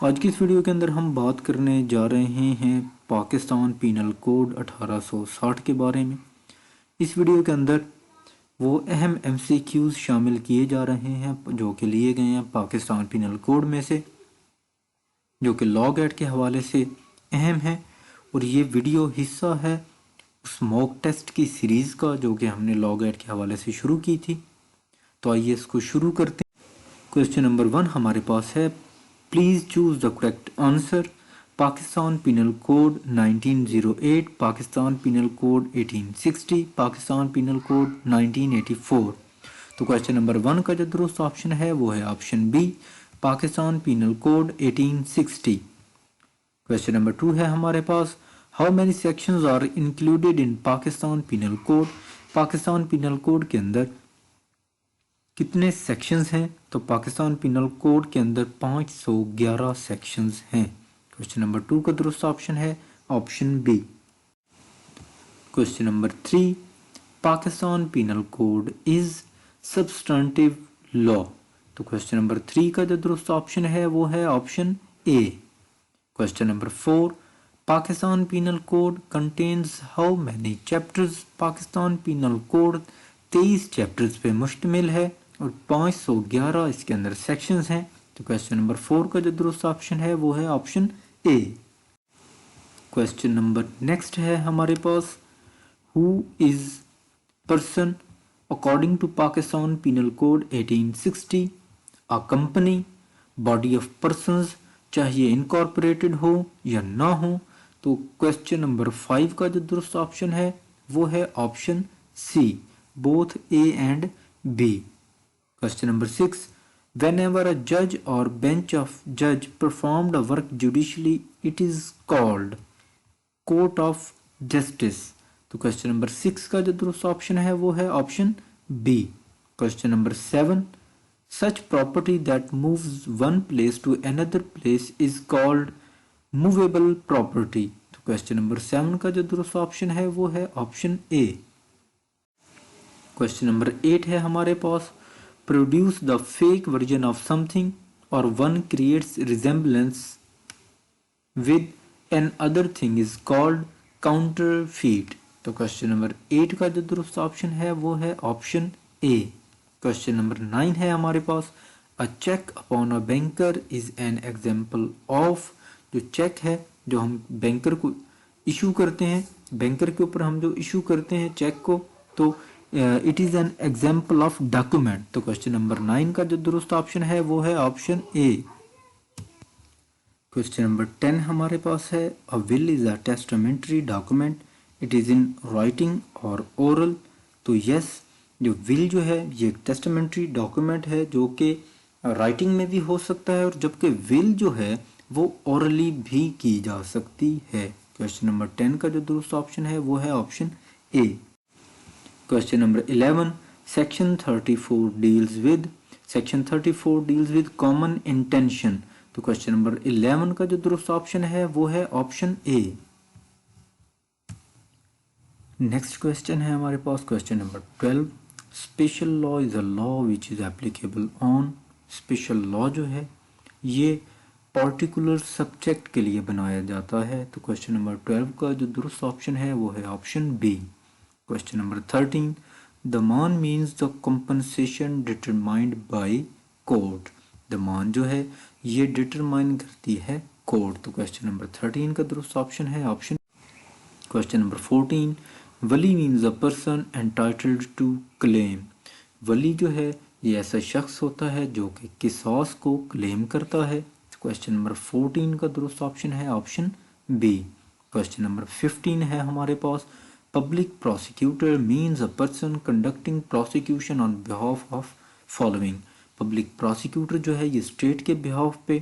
آج کی اس ویڈیو کے اندر ہم بات کرنے جا رہے ہیں پاکستان پینل کوڈ 1860 کے بارے میں۔ اس ویڈیو کے اندر وہ اہم ایم سی کیوز شامل کیے جا رہے ہیں جو کہ لیے گئے ہیں پاکستان پینل کوڈ میں سے، جو کہ لاگ ایڈ کے حوالے سے اہم ہے، اور یہ ویڈیو حصہ ہے اس موک ٹیسٹ کی سیریز کا جو کہ ہم نے لاگ ایڈ کے حوالے سے شروع کی تھی۔ تو آئیے اس کو شروع کرتے ہیں۔ کویسچن نمبر 1 ہمارے پاس ہے، please choose the correct answer. Pakistan penal code 1908، Pakistan penal code 1860، Pakistan penal code 1984۔ تو کویسچن نمبر 1 کا جو درست آپشن ہے وہ ہے option B, Pakistan penal code 1860۔ Question number 2 ہے ہمارے پاس، how many sections are included in Pakistan penal code. Pakistan penal code کے اندر کتنے سیکشنز ہیں؟ تو پاکستان پینل کوڈ کے اندر 511 سیکشنز ہیں۔ کویسچن نمبر 2 کا درست آپشن ہے option B. Question number 3، Pakistan penal code is substantive law. تو کویسچن نمبر 3 کا جو درست آپشن ہے وہ ہے option A. Question number 4، Pakistan penal code contains how many chapters. Pakistan penal code 23 chapters پہ مشتمل ہے اور 511 اس کے اندر سیکشنز ہیں۔ تو کویسچن نمبر 4 کا جو درست آپشن ہے وہ ہے option A. Question number next ہے ہمارے پاس، who is person according to Pakistan penal code 1860 a company, body of persons, چاہے انکارپوریٹڈ ہو یا نہ ہو۔ تو کویسچن نمبر 5 کا جو درست آپشن ہے وہ ہے option C, both A and B۔ Question number 6، whenever a judge or bench of judge performed a work judicially, it is called court of justice۔ تو question number 6 کا جو درست آپشن ہے وہ ہے option B۔ Question number 7، such property that moves one place to another place is called movable property۔ تو question number 7 کا جو درست آپشن ہے وہ ہے آپشن A۔ کویسچن نمبر 8 ہے ہمارے پاس، produce the fake version of something or one creates resemblance with another thing is called counterfeit. تو کویسچن نمبر 8 کا جو درست آپشن ہے وہ ہے آپشن اے۔ کویسچن نمبر 9 ہے ہمارے پاس، a cheque upon a banker is an example of. جو چیک ہے جو ہم بینکر کو ایشو کرتے ہیں، بینکر کے اوپر ہم جو ایشو کرتے ہیں چیک کو، تو it is an example of document. تو کویسچن نمبر 9 کا جو درست آپشن ہے وہ ہے آپشن اے۔ کویسچن نمبر 10 ہمارے پاس ہے، a will is a testamentary document, it is in writing اور oral۔ تو یس، جو will جو ہے یہ ٹیسٹامنٹری ڈاکومنٹ ہے جو کہ رائٹنگ میں بھی ہو سکتا ہے، اور جبکہ will جو ہے وہ اورلی بھی کی جا سکتی ہے۔ کویسچن نمبر 10 کا جو درست آپشن ہے وہ ہے option A. Question number 11، section 34 deals with, section 34 deals with common intention. تو کویسچن نمبر 11 کا جو درست آپشن ہے وہ ہے آپشن اے۔ نیکسٹ کویسچن ہے ہمارے پاس question number 12، special law is a law which is applicable on. Special law جو ہے یہ پارٹیکولر سبجیکٹ کے لیے بنایا جاتا ہے۔ تو کویسچن نمبر 12 کا جو درست آپشن ہے وہ ہے option B. Question number 13، ضمان means the compensation determined by court۔ ضمان جو ہے یہ ڈٹرمائن کرتی ہے کورٹ۔ تو question number 13 کا درست آپشن ہے آپشن۔ Question number 14، ولی means a person entitled to claim۔ ولی جو ہے یہ ایسا شخص ہوتا ہے جو کہ قصاص کو کلیم کرتا ہے۔ Question number 14 کا درست آپشن ہے آپشن بی۔ Question number 15 ہے ہمارے پاس، Public prosecutor means a person conducting prosecution on behalf of following۔ Public prosecutor جو ہے یہ اسٹیٹ کے behalf پہ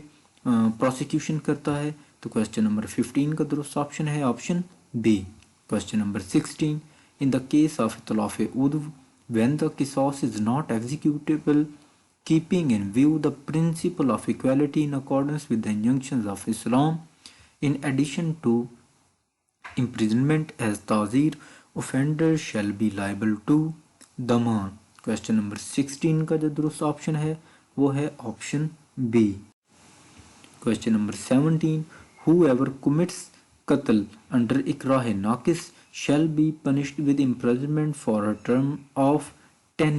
prosecution کرتا ہے۔ تو question number 15 کا درست آپشن ہے option B. Question number 16، in the case of اطلاف عدو when the قصاص is not executable keeping in view the principle of equality in accordance with the injunctions of Islam in addition to imprisonment as تعزیر offender shall be liable to ضمان۔ Question number 16 کا جو درست option ہے وہ ہے option B. Question number 17. Whoever commits qatl under ikrah naqis shall be punished with imprisonment for a term of 10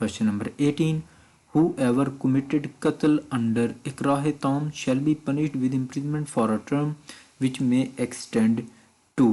Question number 18. Whoever committed qatl under ikrah tam shall be punished with imprisonment for a term which may extend to.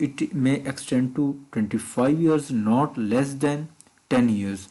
it may extend to 25 years not less than 10 years.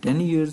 10 years,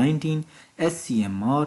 19. SCMR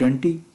20.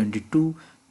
22.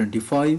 25.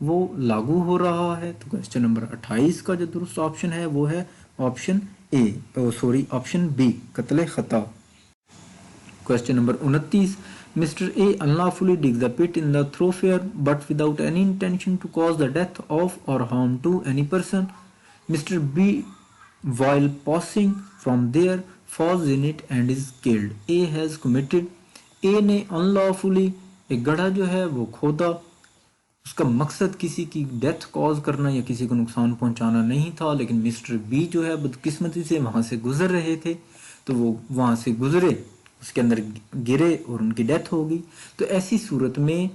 وہ لاگو ہو رہا ہے. تو question number 28 کا جو درست option ہے وہ ہے آپشن اے، آپشن بی، قتل خطا. Question number 29، mister A unlawfully digs a pit in the thoroughfare but without any intention to cause the death of or harm to any person. Mr. B, while passing from there, falls in it and is killed. A has committed. A نے unlawfully ایک گڑھا جو ہے وہ کھودا، اس کا مقصد کسی کی death cause کرنا یا کسی کو نقصان پہنچانا نہیں تھا، لیکن مسٹر بی جو ہے بدقسمتی سے وہاں سے گزر رہے تھے تو وہ وہاں سے گزرے، اس کے اندر گرے اور ان کی ڈیتھ ہو گئی. تو ایسی صورت میں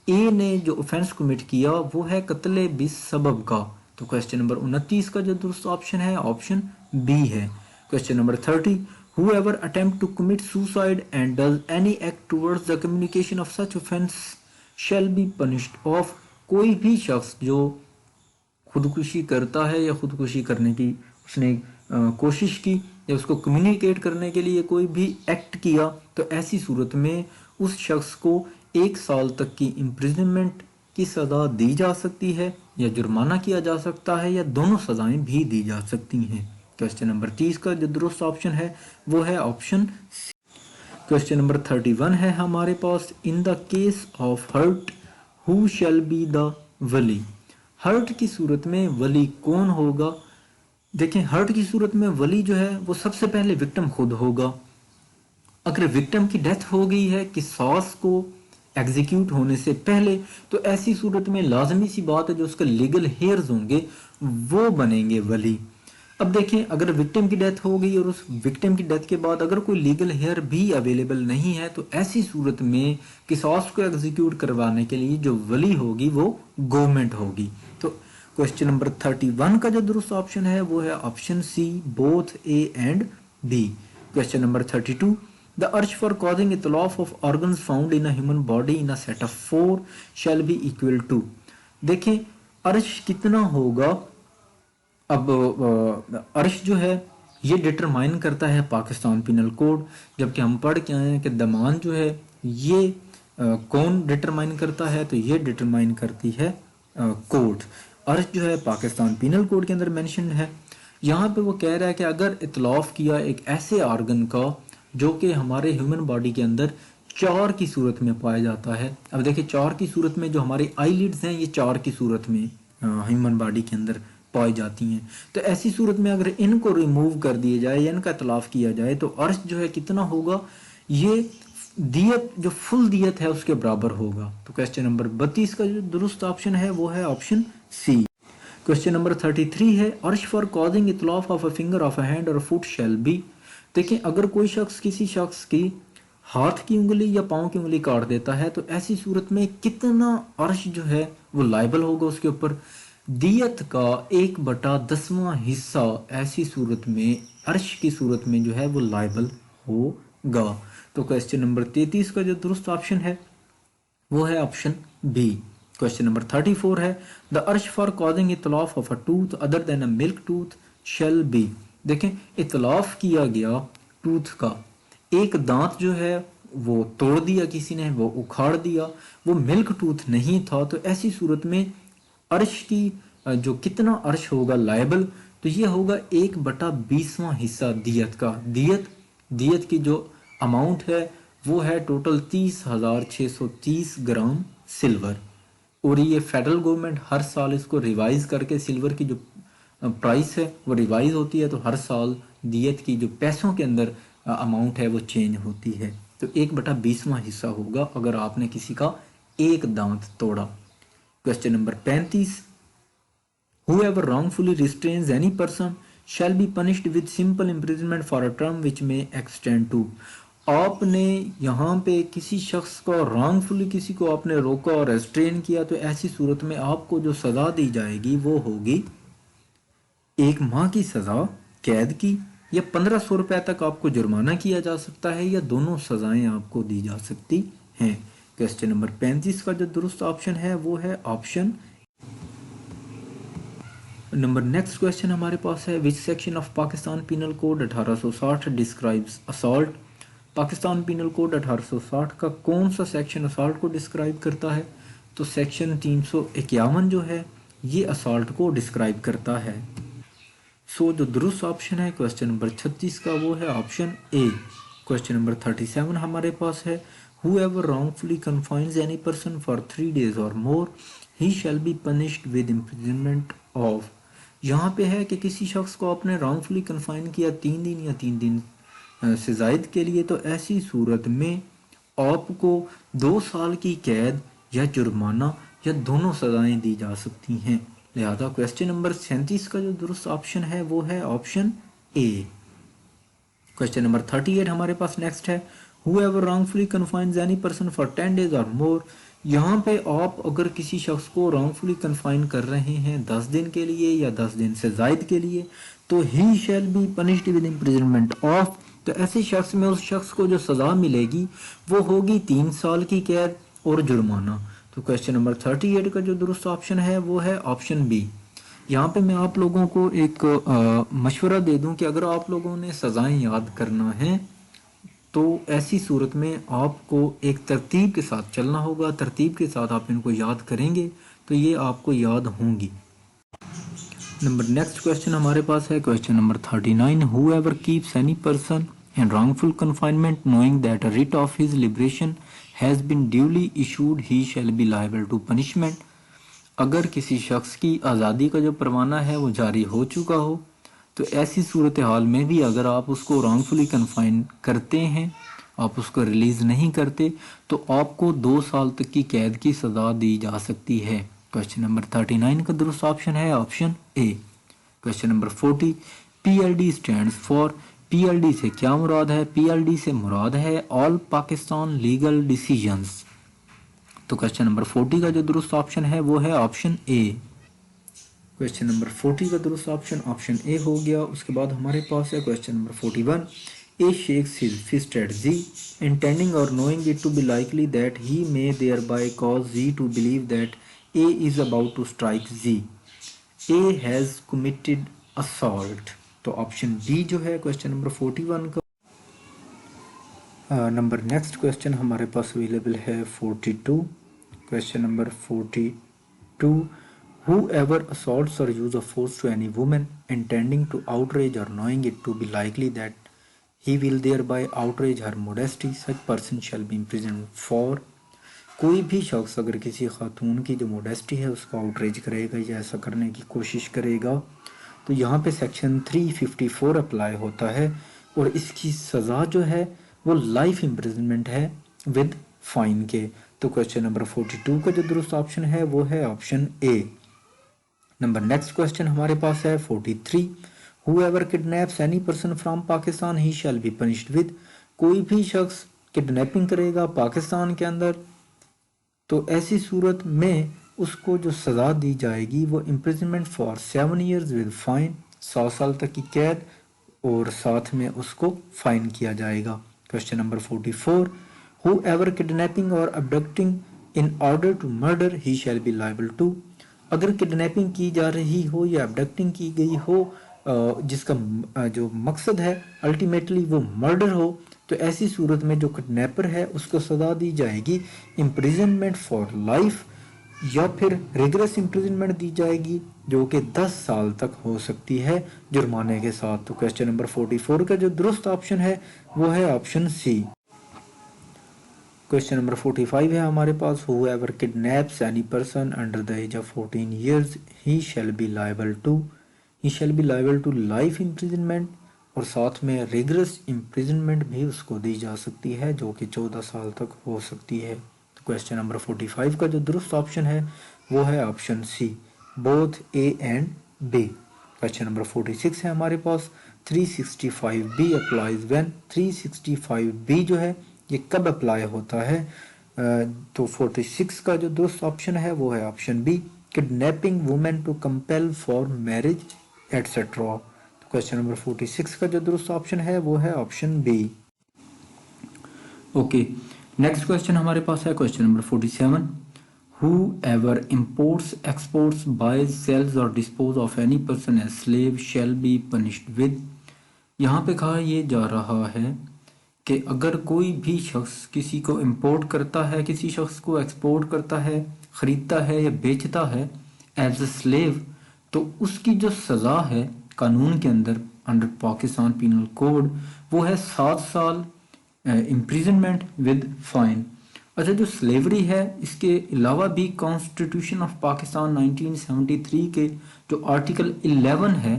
اے نے جو اوفینس کمٹ کیا وہ ہے قتل بسبب کا. تو کوشچن نمبر 29 کا جو درست آپشن ہے آپشن بی ہے. Question number 30، whoever attempt to commit suicide and does any act towards the communication of such offense shall be punished of. کوئی بھی شخص جو خودکشی کرتا ہے یا خودکشی کرنے کی اس نے کوشش کی یا اس کو کمیونیکیٹ کرنے کے لیے کوئی بھی ایکٹ کیا، تو ایسی صورت میں اس شخص کو 1 سال تک کی امپریزنمنٹ کی سزا دی جا سکتی ہے یا جرمانہ کیا جا سکتا ہے یا دونوں سزائیں بھی دی جا سکتی ہیں. کوشچن نمبر 30 کا جو درست آپشن ہے وہ ہے آپشن سی. کوشچن نمبر 31 ہے ہمارے پاس، in the case of hurt who shall be the ولی. ہرٹ کی صورت میں ولی کون ہوگا؟ دیکھیں ہرٹ کی صورت میں ولی جو ہے وہ سب سے پہلے وکٹم خود ہوگا. اگر وکٹم کی ڈیتھ ہو گئی ہے قصاص کو ایگزیکیوٹ ہونے سے پہلے، تو ایسی صورت میں لازمی سی بات ہے جو اس کے لیگل ہیئرز ہوں گے وہ بنیں گے ولی. اب دیکھیں اگر وکٹم کی ڈیتھ ہو گئی اور اس وکٹم کی ڈیتھ کے بعد اگر کوئی لیگل ہیئر بھی اویلیبل نہیں ہے، تو ایسی صورت میں قصاص کو ایگزیکیوٹ کروانے کے لیے جو ولی ہوگی وہ گورنمنٹ ہوگی. تو کوشچن نمبر 31 کا جو درست آپشن ہے وہ ہے option C, both A and B. Question number 32، the urge for causing اتلاف of organs found in a human body in a set of 4 shall be equal to. دیکھیں ارش کتنا ہوگا؟ اب ارش جو ہے یہ ڈٹرمائن کرتا ہے پاکستان پینل کوڈ، جبکہ ہم پڑھ کے آئے ہیں کہ دمان جو ہے یہ کون ڈٹرمائن کرتا ہے؟ تو یہ ڈٹرمائن کرتی ہے کورٹ. ارش جو ہے پاکستان پینل کوڈ کے اندر مینشنڈ ہے. یہاں پہ وہ کہہ رہا ہے کہ اگر اتلاف کیا ایک ایسے آرگن کا جو کہ ہمارے ہیومن باڈی کے اندر 4 کی صورت میں پایا جاتا ہے. اب دیکھیں 4 کی صورت میں جو ہماری آئی لیڈز ہیں یہ 4 کی صورت میں ہیومن باڈی کے اندر پائی جاتی ہیں. تو ایسی صورت میں اگر ان کو ریموو کر دیا جائے یا ان کا اتلاف کیا جائے تو عرش جو ہے کتنا ہوگا؟ یہ دیت جو فل دیت ہے اس کے برابر ہوگا. تو کوشچن نمبر 32 کا جو درست آپشن ہے وہ ہے آپشن سی. کوشچن نمبر 33 ہے، عرش فار کازنگ اتلاف of a finger of a hand or foot shall be. دیکھیں اگر کوئی شخص کسی شخص کی ہاتھ کی انگلی یا پاؤں کی انگلی کاٹ دیتا ہے تو ایسی صورت میں کتنا عرش جو ہے وہ لائبل ہوگا اس کے اوپر؟ دیت کا 1/10واں حصہ ایسی صورت میں عرش کی صورت میں جو ہے وہ لائبل ہوگا. تو کوشچن نمبر 33 کا جو درست آپشن ہے وہ ہے آپشن بی. کوشچن نمبر 34 ہے، دا عرش فار کازنگ اتلاف of a tooth other than a milk tooth shall be. دیکھیں اتلاف کیا گیا ٹوتھ کا، ایک دانت جو ہے وہ توڑ دیا کسی نے، وہ اکھاڑ دیا، وہ ملک ٹوتھ نہیں تھا. تو ایسی صورت میں عرش کی جو کتنا عرش ہوگا لائبل؟ تو یہ ہوگا 1/20واں حصہ دیت کا. دیت کی جو اماؤنٹ ہے وہ ہے ٹوٹل 30,630 گرام سلور. اور یہ فیڈرل گورنمنٹ ہر سال اس کو ریوائز کر کے سلور کی جو پرائس ہے وہ ریوائز ہوتی ہے، تو ہر سال دیت کی جو پیسوں کے اندر اماؤنٹ ہے وہ چینج ہوتی ہے. تو 1/20واں حصہ ہوگا اگر آپ نے کسی کا ایک دانت توڑا. Question number 35، whoever wrongfully restrains any person shall be punished with simple imprisonment for a term which may extend to. آپ نے یہاں پہ کسی شخص کو رانگفلی کسی کو آپ نے روکا اور ریسٹرین کیا تو ایسی صورت میں آپ کو جو سزا دی جائے گی وہ ہوگی 1 ماہ کی سزا قید کی یا 1500 روپے تک آپ کو جرمانہ کیا جا سکتا ہے یا دونوں سزائیں آپ کو دی جا سکتی ہیں. کوسچن نمبر 35 کا جو درست آپشن ہے وہ ہے آپشن نمبر. نیکسٹ کوسچن ہمارے پاس ہے، which section of Pakistan penal code 1860 describes assault. Pakistan penal code 1860 کا کون سا سیکشن اسالٹ کو ڈسکرائب کرتا ہے؟ تو سیکشن 351 جو ہے یہ اسالٹ کو ڈسکرائب کرتا ہے. سو جو درست آپشن ہے کوشچن نمبر 36 کا وہ ہے آپشن اے. کوشچن نمبر 37 ہمارے پاس ہے whoever wrongfully confines any person for 3 days or more he shall be punished with imprisonment of. یہاں پہ ہے کہ کسی شخص کو آپ نے wrongfully confine کیا 3 دن یا 3 دن سے زائد کے لیے، تو ایسی صورت میں آپ کو 2 سال کی قید یا جرمانہ یا دونوں سزائیں دی جا سکتی ہیں. لہذا کوشچن نمبر 37 کا جو درست آپشن ہے وہ ہے آپشن اے. کوشچن نمبر 38 ہمارے پاس نیکسٹ ہے whoever wrongfully confines any person for 10 days or more. یہاں پہ آپ اگر کسی شخص کو wrongfully confine کر رہے ہیں 10 دن کے لیے یا 10 دن سے زائد کے لیے تو he shall be punished with imprisonment of. تو ایسے شخص میں اس شخص کو جو سزا ملے گی وہ ہوگی 3 سال کی قید اور جرمانہ. تو کوشچن نمبر 38 کا جو درست آپشن ہے وہ ہے آپشن بی. یہاں پہ میں آپ لوگوں کو ایک مشورہ دے دوں کہ اگر آپ لوگوں نے سزائیں یاد کرنا ہے تو ایسی صورت میں آپ کو ایک ترتیب کے ساتھ چلنا ہوگا. ترتیب کے ساتھ آپ ان کو یاد کریں گے تو یہ آپ کو یاد ہوں گی. نیکسٹ کوشچن ہمارے پاس ہے question number 39 whoever keeps any person in wrongful confinement knowing that a writ of his liberation has been duly issued he shall be liable to punishment. اگر کسی شخص کی آزادی کا جو پروانہ ہے وہ جاری ہو چکا ہو تو ایسی صورتحال میں بھی اگر آپ اس کو wrongfully confine کرتے ہیں، آپ اس کو ریلیز نہیں کرتے تو آپ کو 2 سال تک کی قید کی سزا دی جا سکتی ہے. کوشچن نمبر 39 کا درست آپشن ہے option A. Question number 40 P L D stands for. P L D سے کیا مراد ہے؟ پی ایل ڈی سے مراد ہے آل پاکستان لیگل ڈیسیجنز. تو کوشچن نمبر 40 کا جو درست آپشن ہے وہ ہے آپشن اے. کوشچن نمبر 40 کا درست آپشن آپشن اے ہو گیا. اس کے بعد ہمارے پاس ہے question number 41 a shakes his fist at Z intending or knowing it to be likely that he may thereby cause Z to believe that A is about to strike Z. A has committed assault. تو option B جو ہے question number 41 کا number. Next question ہمارے پاس available ہے 42. Question number 42 whoever assaults or use of force to any woman intending to outrage or knowing it to be likely that he will thereby outrage her modesty such person shall be imprisoned for. کوئی بھی شخص اگر کسی خاتون کی جو modesty ہے اس کو آؤٹریج کرے گا یا ایسا کرنے کی کوشش کرے گا تو یہاں پہ سیکشن 354 اپلائی ہوتا ہے اور اس کی سزا جو ہے وہ لائف امپریزنمنٹ ہے ود فائن کے. تو کوشچن نمبر 42 کا جو درست آپشن ہے وہ ہے آپشن اے. نیکسٹ کوشچن ہمارے پاس ہے 43 whoever kidnaps any person from Pakistan he shall be punished with. کوئی بھی شخص کڈنیپنگ کرے گا پاکستان کے اندر تو ایسی صورت میں اس کو جو سزا دی جائے گی وہ imprisonment for 7 years with fine 7 سال تک کی قید اور ساتھ میں اس کو فائن کیا جائے گا. Question number 44 whoever kidnapping or abducting in order to murder he shall be liable to. اگر کڈنیپنگ کی جا رہی ہو یا abducting کی گئی ہو جس کا جو مقصد ہے الٹیمیٹلی وہ مرڈر ہو تو ایسی صورت میں جو کڈنیپر ہے اس کو سزا دی جائے گی امپریزنمنٹ فار لائف یا پھر ریگرس امپریزنمنٹ دی جائے گی جو کہ 10 سال تک ہو سکتی ہے جرمانے کے ساتھ. تو کوشچن نمبر 44 کا جو درست آپشن ہے وہ ہے آپشن سی. کوشچن نمبر 45 ہے ہمارے پاس whoever kidnaps any person under the age of 14 years he shall be liable to life imprisonment اور ساتھ میں ریگرس امپریزنمنٹ بھی اس کو دی جا سکتی ہے جو کہ 14 سال تک ہو سکتی ہے. کوشچن نمبر 45 کا جو درست آپشن ہے وہ ہے option C both A and B. Question number 46 ہے ہمارے پاس 365B applies when. 365B جو ہے یہ کب اپلائی ہوتا ہے تو 46 کا جو درست آپشن ہے وہ ہے option be kidnapping women to compel for marriage etc. Question number 46 کا جو درست آپشن ہے وہ ہے option be. Okay next question ہمارے پاس ہے question number 47 whoever imports exports buys sells or dispose of any person as slave shall be punished with. یہاں پہ کہا یہ جا رہا ہے کہ اگر کوئی بھی شخص کسی کو امپورٹ کرتا ہے کسی شخص کو ایکسپورٹ کرتا ہے خریدتا ہے یا بیچتا ہے ایز اے سلیو تو اس کی جو سزا ہے قانون کے اندر انڈر پاکستان پینل کوڈ وہ ہے 7 سال امپریزنمنٹ ود فائن. اچھا جو سلیوری ہے اس کے علاوہ بھی کانسٹیٹیوشن آف پاکستان 1973 کے جو آرٹیکل 11 ہے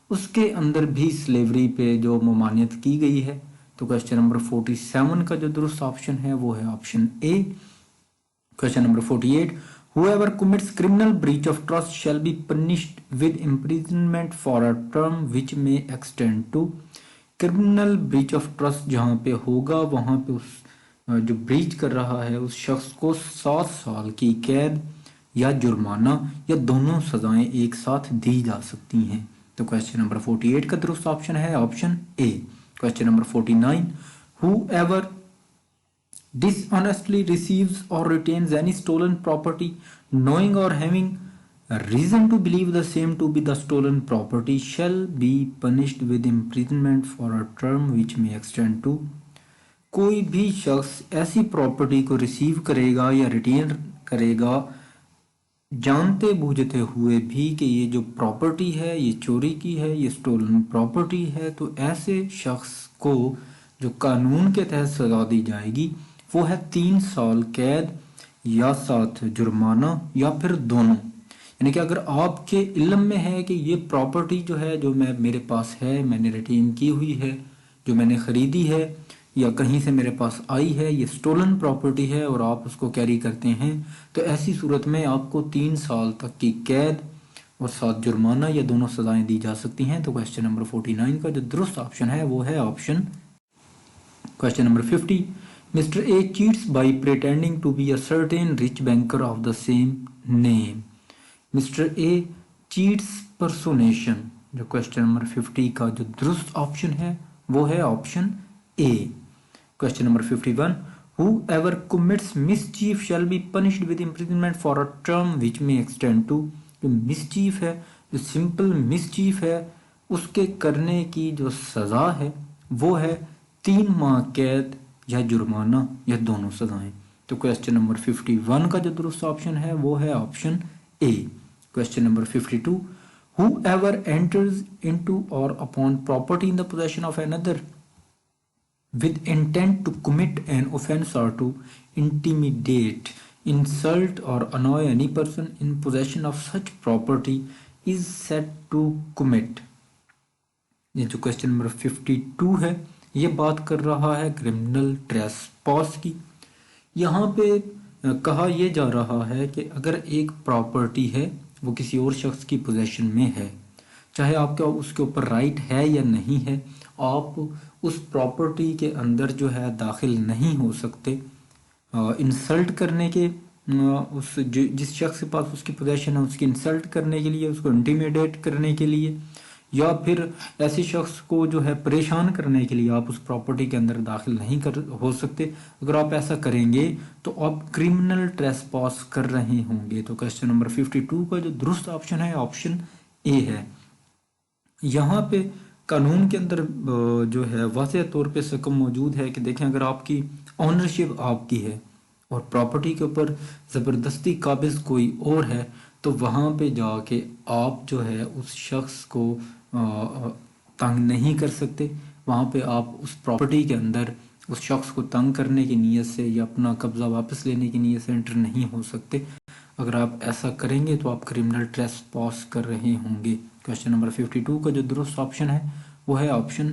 اس کے اندر بھی سلیوری پہ جو ممانعت کی گئی ہے. تو کوشچن نمبر 47 کا جو درست آپشن ہے وہ ہے option A. Question number 48 whoever commits criminal breach of trust shall be punished with imprisonment for a term which may extend to. Criminal breach of trust جہاں پہ ہوگا وہاں پہ اس جو بریچ کر رہا ہے اس شخص کو 7 سال کی قید یا جرمانہ یا دونوں سزائیں ایک ساتھ دی جا سکتی ہیں. تو کوشچن نمبر 48 کا درست آپشن ہے option A. Question number 49 whoever dishonestly receives or retains any stolen property knowing or having reason to believe the same to be the stolen property shall be punished with imprisonment for a term which may extend to. کوئی بھی شخص ایسی property کو receive کرے گا یا ریٹین کرے گا جانتے بوجھتے ہوئے بھی کہ یہ جو پراپرٹی ہے یہ چوری کی ہے یہ سٹولن پراپرٹی ہے تو ایسے شخص کو جو قانون کے تحت سزا دی جائے گی وہ ہے 3 سال قید یا ساتھ جرمانہ یا پھر دونوں. یعنی کہ اگر آپ کے علم میں ہے کہ یہ پراپرٹی جو ہے جو میرے پاس ہے میں نے ریٹین کی ہوئی ہے جو میں نے خریدی ہے یا کہیں سے میرے پاس آئی ہے یہ سٹولن پراپرٹی ہے اور آپ اس کو کیری کرتے ہیں تو ایسی صورت میں آپ کو 3 سال تک کی قید اور ساتھ جرمانہ یا دونوں سزائیں دی جا سکتی ہیں. تو کوشچن نمبر 49 کا جو درست آپشن ہے وہ ہے option. Question number 50 Mr. A cheats by pretending to be a certain rich banker of the same name. Mr. A cheats personation. جو کوشچن نمبر 50 کا جو درست آپشن ہے وہ ہے option A. Question number 51 Whoever commits mischief shall be punished with imprisonment for a term which may extend to. جو mischief ہے جو simple mischief ہے اس کے کرنے کی جو سزا ہے وہ ہے 3 ماہ قید یا جرمانہ یا دونوں سزائیں. تو کوشچن نمبر 51 کا جو درست آپشن ہے وہ ہے option A. Question number 52 whoever enters into or upon property in the possession of another with intent to commit an offense or to intimidate, insult or annoy any person in possession of such property is said to commit. یہ جو question number 52 ہے یہ بات کر رہا ہے criminal ٹریسپاس کی. یہاں پہ کہا یہ جا رہا ہے کہ اگر ایک پراپرٹی ہے وہ کسی اور شخص کی پوزیشن میں ہے چاہے آپ کا اس کے اوپر رائٹ ہے یا نہیں ہے آپ اس پراپرٹی کے اندر جو ہے داخل نہیں ہو سکتے انسلٹ کرنے کے اس جس شخص کے پاس اس کی پوزیشن ہے اس کی انسلٹ کرنے کے لیے اس کو انٹیمیڈیٹ کرنے کے لیے یا پھر ایسے شخص کو جو ہے پریشان کرنے کے لیے آپ اس پراپرٹی کے اندر داخل نہیں ہو سکتے. اگر آپ ایسا کریں گے تو آپ کرمنل ٹریسپاس کر رہے ہوں گے. تو کوشچن نمبر 52 کا جو درست آپشن ہے آپشن اے ہے. یہاں پہ قانون کے اندر جو ہے واضح طور پہ سکم موجود ہے کہ دیکھیں اگر آپ کی اونرشپ آپ کی ہے اور پراپرٹی کے اوپر زبردستی قابض کوئی اور ہے تو وہاں پہ جا کے آپ جو ہے اس شخص کو تنگ نہیں کر سکتے. وہاں پہ آپ اس پراپرٹی کے اندر اس شخص کو تنگ کرنے کی نیت سے یا اپنا قبضہ واپس لینے کی نیت سے انٹر نہیں ہو سکتے. اگر آپ ایسا کریں گے تو آپ کرمنل ٹریسپاس کر رہے ہوں گے. کوشچن نمبر 52 کا جو درست آپشن ہے وہ ہے آپشن